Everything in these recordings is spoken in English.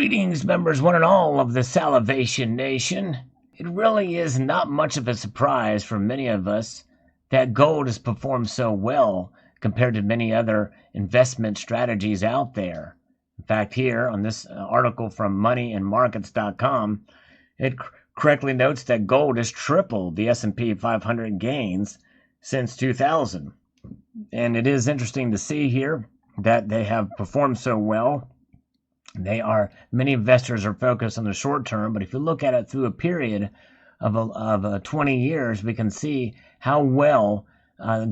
Greetings, members one and all of the Salivation Nation. It really is not much of a surprise for many of us that gold has performed so well compared to many other investment strategies out there. In fact, here on this article from moneyandmarkets.com, it correctly notes that gold has tripled the S&P 500 gains since 2000. And it is interesting to see here that they have performed so well. Many investors are focused on the short term, but if you look at it through a period of 20 years, we can see how well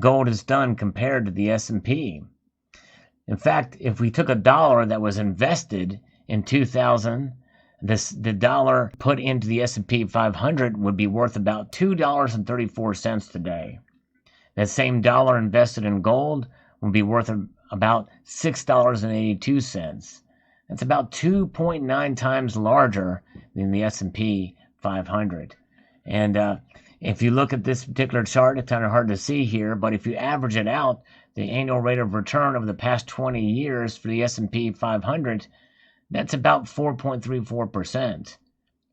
gold has done compared to the S&P. In fact, if we took a dollar that was invested in 2000, the dollar put into the S&P 500 would be worth about $2.34 today. That same dollar invested in gold would be worth about $6.82. That's about 2.9 times larger than the S&P 500. And if you look at this particular chart, it's kind of hard to see here, but if you average it out, the annual rate of return over the past 20 years for the S&P 500, that's about 4.34%.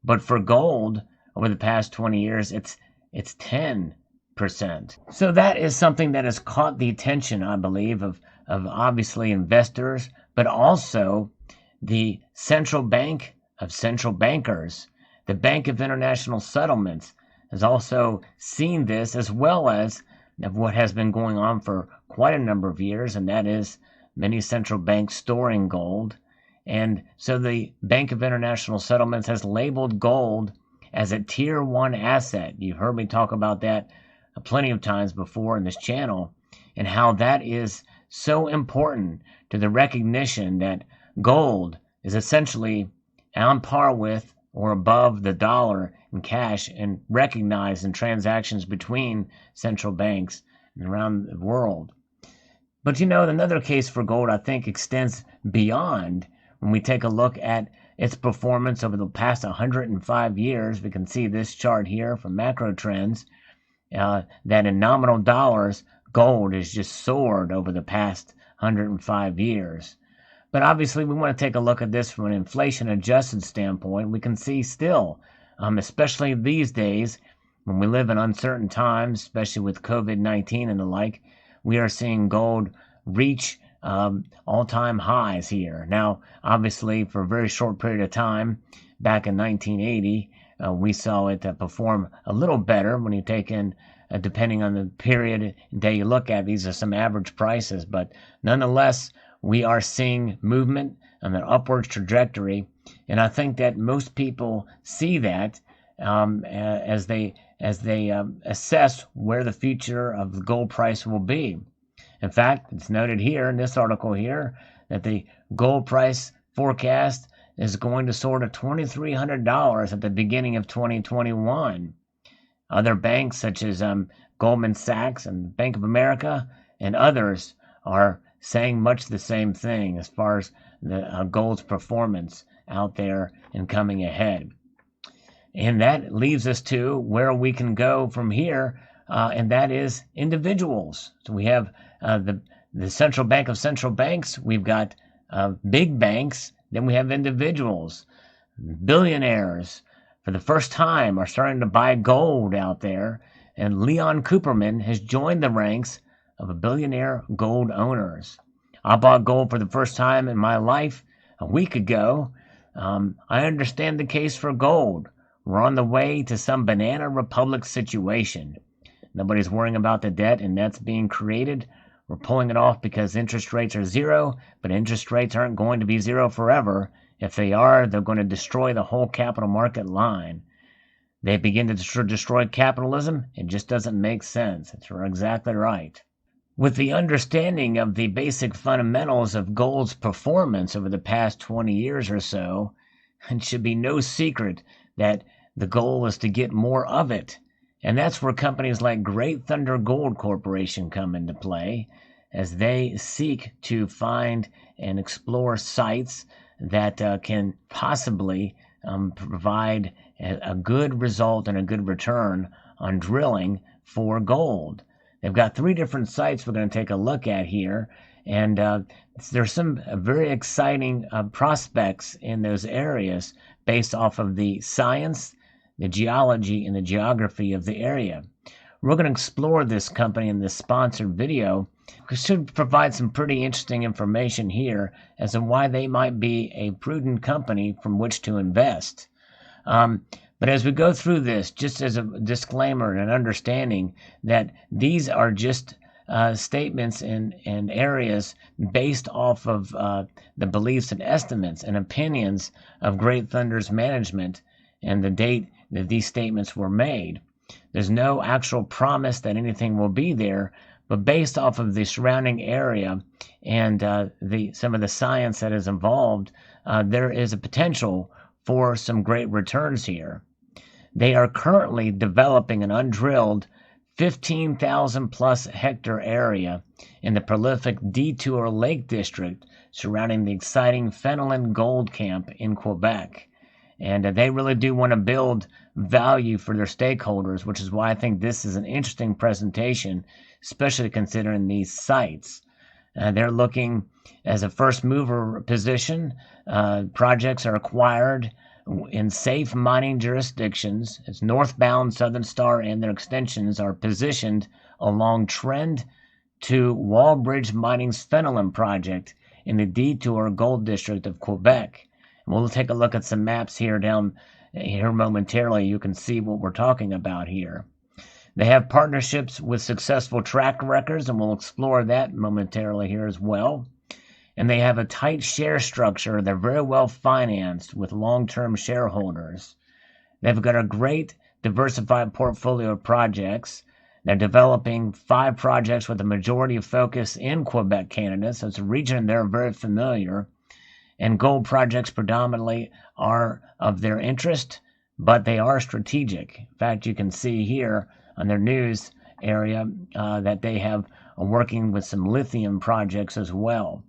But for gold, over the past 20 years, it's 10%. So that is something that has caught the attention, I believe, of obviously investors, but also the central bank of central bankers. The Bank of International Settlements has also seen this, as well as what has been going on for quite a number of years, and that is many central banks storing gold. And so the Bank of International Settlements has labeled gold as a tier 1 asset. You've heard me talk about that plenty of times before in this channel, and how that is so important to the recognition that gold is essentially on par with or above the dollar in cash and recognized in transactions between central banks and around the world. But another case for gold, I think, extends beyond. When we take a look at its performance over the past 105 years, we can see this chart here from Macro Trends, that in nominal dollars, gold has just soared over the past 105 years. But obviously, we want to take a look at this from an inflation-adjusted standpoint. We can see still, especially these days, when we live in uncertain times, especially with COVID-19 and the like, we are seeing gold reach all-time highs here. Now, obviously, for a very short period of time, back in 1980, we saw it perform a little better when you take in, depending on the period and day you look at, these are some average prices, but nonetheless, we are seeing movement on an upward trajectory, and I think that most people see that as they assess where the future of the gold price will be. In fact, it's noted here in this article here that the gold price forecast is going to soar to $2,300 at the beginning of 2021. Other banks such as Goldman Sachs and Bank of America and others are saying much the same thing as far as the gold's performance out there and coming ahead. And that leaves us to where we can go from here, and that is individuals. So we have the central bank of central banks. We've got big banks. Then we have individuals. Billionaires, for the first time, are starting to buy gold out there. And Leon Cooperman has joined the ranks of billionaire gold owners. I bought gold for the first time in my life a week ago. I understand the case for gold. We're on the way to some banana republic situation. Nobody's worrying about the debt, and that's being created. We're pulling it off because interest rates are zero, but interest rates aren't going to be zero forever. If they are, they're going to destroy the whole capital market line. They begin to destroy capitalism. It just doesn't make sense. It's exactly right. With the understanding of the basic fundamentals of gold's performance over the past 20 years or so, it should be no secret that the goal is to get more of it. And that's where companies like Great Thunder Gold Corporation come into play, as they seek to find and explore sites that can possibly provide a good result and a good return on drilling for gold. They've got 3 different sites we're going to take a look at here, And there's some very exciting prospects in those areas based off of the science, the geology, and the geography of the area. We're going to explore this company in this sponsored video. We should provide some pretty interesting information here as to why they might be a prudent company from which to invest. But as we go through this, just as a disclaimer and an understanding that these are just statements and areas based off of the beliefs and estimates and opinions of Great Thunder's management and the date that these statements were made. There's no actual promise that anything will be there, but based off of the surrounding area and some of the science that is involved, there is a potential for some great returns here. They are currently developing an undrilled 15,000 plus hectare area in the prolific Detour Lake District surrounding the exciting Fenelon Gold Camp in Quebec. And they really do want to build value for their stakeholders, which is why I think this is an interesting presentation, especially considering these sites. They're looking as a first mover position. Projects are acquired in safe mining jurisdictions. It's northbound Southern Star and their extensions are positioned along trend to Wallbridge Mining's Fenelon project in the Detour Gold District of Quebec. And we'll take a look at some maps here momentarily. You can see what we're talking about here. They have partnerships with successful track records, and we'll explore that momentarily here as well. And they have a tight share structure. They're very well financed with long-term shareholders. They've got a great diversified portfolio of projects. They're developing 5 projects with a majority of focus in Quebec, Canada, so it's a region they're very familiar. And gold projects predominantly are of their interest, but they are strategic. In fact, you can see here on their news area that they have working with some lithium projects as well.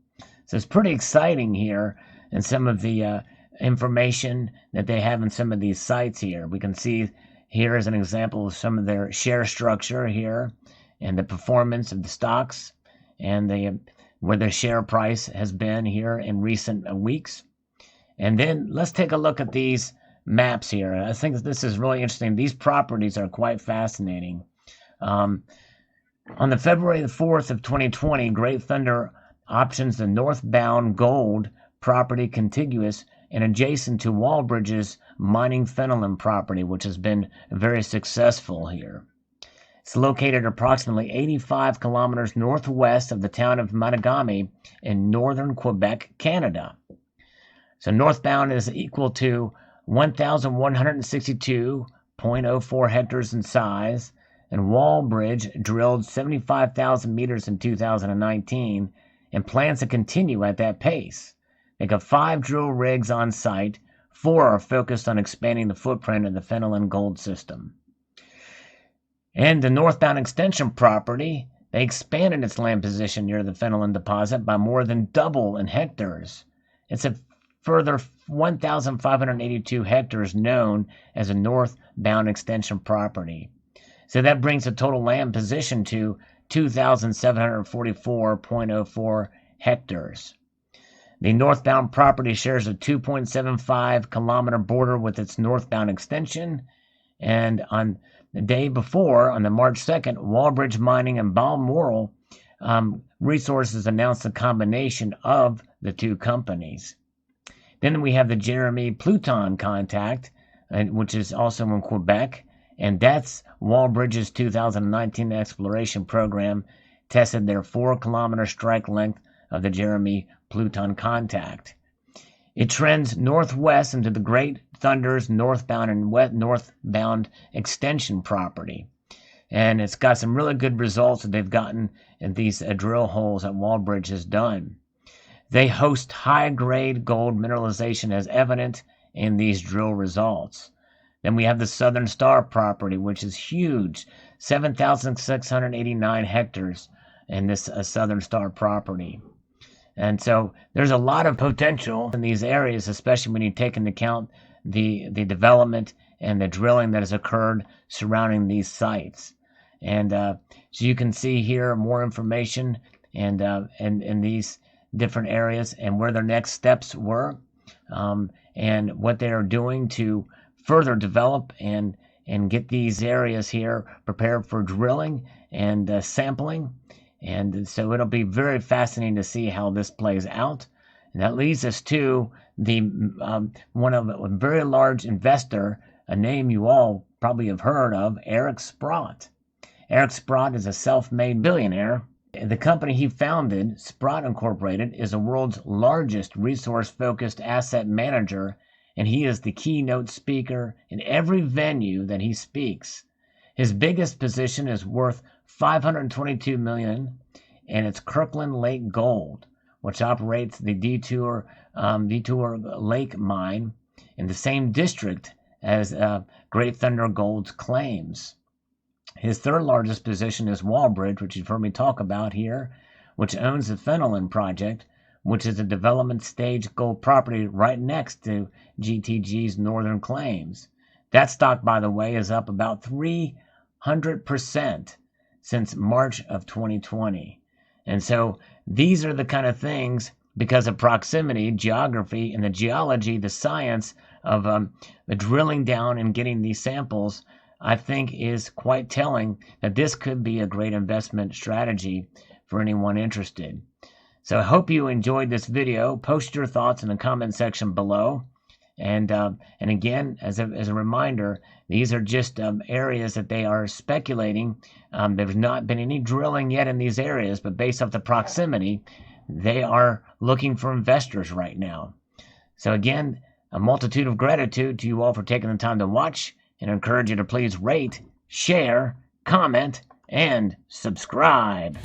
So it's pretty exciting here, and some of the information that they have in some of these sites here. We can see here as an example of some of their share structure here and the performance of the stocks and where their share price has been here in recent weeks. And then let's take a look at these maps here. I think this is really interesting. These properties are quite fascinating. On the February the 4th of 2020, Great Thunder options the northbound gold property contiguous and adjacent to Wallbridge's mining Fenelon property, which has been very successful here. It's located approximately 85 kilometers northwest of the town of Mattagami in northern Quebec, Canada. So northbound is equal to 1,162.04 hectares in size, and Wallbridge drilled 75,000 meters in 2019 and plans to continue at that pace. They got 5 drill rigs on site. 4 are focused on expanding the footprint of the Fenelon gold system. And the northbound extension property, they expanded its land position near the Fenelon deposit by more than double in hectares. It's a further 1,582 hectares known as a northbound extension property. So that brings the total land position to 2,744.04 hectares. The northbound property shares a 2.75 kilometer border with its northbound extension, and on the day before, on the March 2nd, Wallbridge Mining and Balmoral Resources announced the combination of the two companies. Then we have the Jeremy Pluton contact, which is also in Quebec, and that's Wallbridge's 2019 exploration program tested their 4-kilometer strike length of the Jeremy Pluton contact. It trends northwest into the Great Thunder's northbound and northbound extension property. And it's got some really good results that they've gotten in these drill holes that Wallbridge has done. They host high-grade gold mineralization as evident in these drill results. Then we have the Southern Star property, which is huge, 7,689 hectares in this Southern Star property. And so there's a lot of potential in these areas, especially when you take into account the development and the drilling that has occurred surrounding these sites. And so you can see here more information and these different areas, and where their next steps were, and what they are doing to further develop and get these areas here prepared for drilling and sampling. And so it'll be very fascinating to see how this plays out. And that leads us to the one of a very large investor, a name you all probably have heard of, Eric Sprott. Eric Sprott is a self-made billionaire. The company he founded, Sprott Incorporated, is the world's largest resource-focused asset manager, and he is the keynote speaker in every venue that he speaks. His biggest position is worth $522 million, and it's Kirkland Lake Gold, which operates the Detour Lake mine in the same district as Great Thunder Gold's claims. His third largest position is Wallbridge, which you've heard me talk about here, which owns the Fenelon project, which is a development stage gold property right next to GTG's northern claims. That stock, by the way, is up about 300% since March of 2020. And so these are the kind of things, because of proximity, geography, and the geology, the science of the drilling down and getting these samples, I think is quite telling that this could be a great investment strategy for anyone interested. So I hope you enjoyed this video. Post your thoughts in the comment section below. And again, as a reminder, these are just areas that they are speculating. There's not been any drilling yet in these areas, but based off the proximity, they are looking for investors right now. So again, a multitude of gratitude to you all for taking the time to watch, and I encourage you to please rate, share, comment, and subscribe.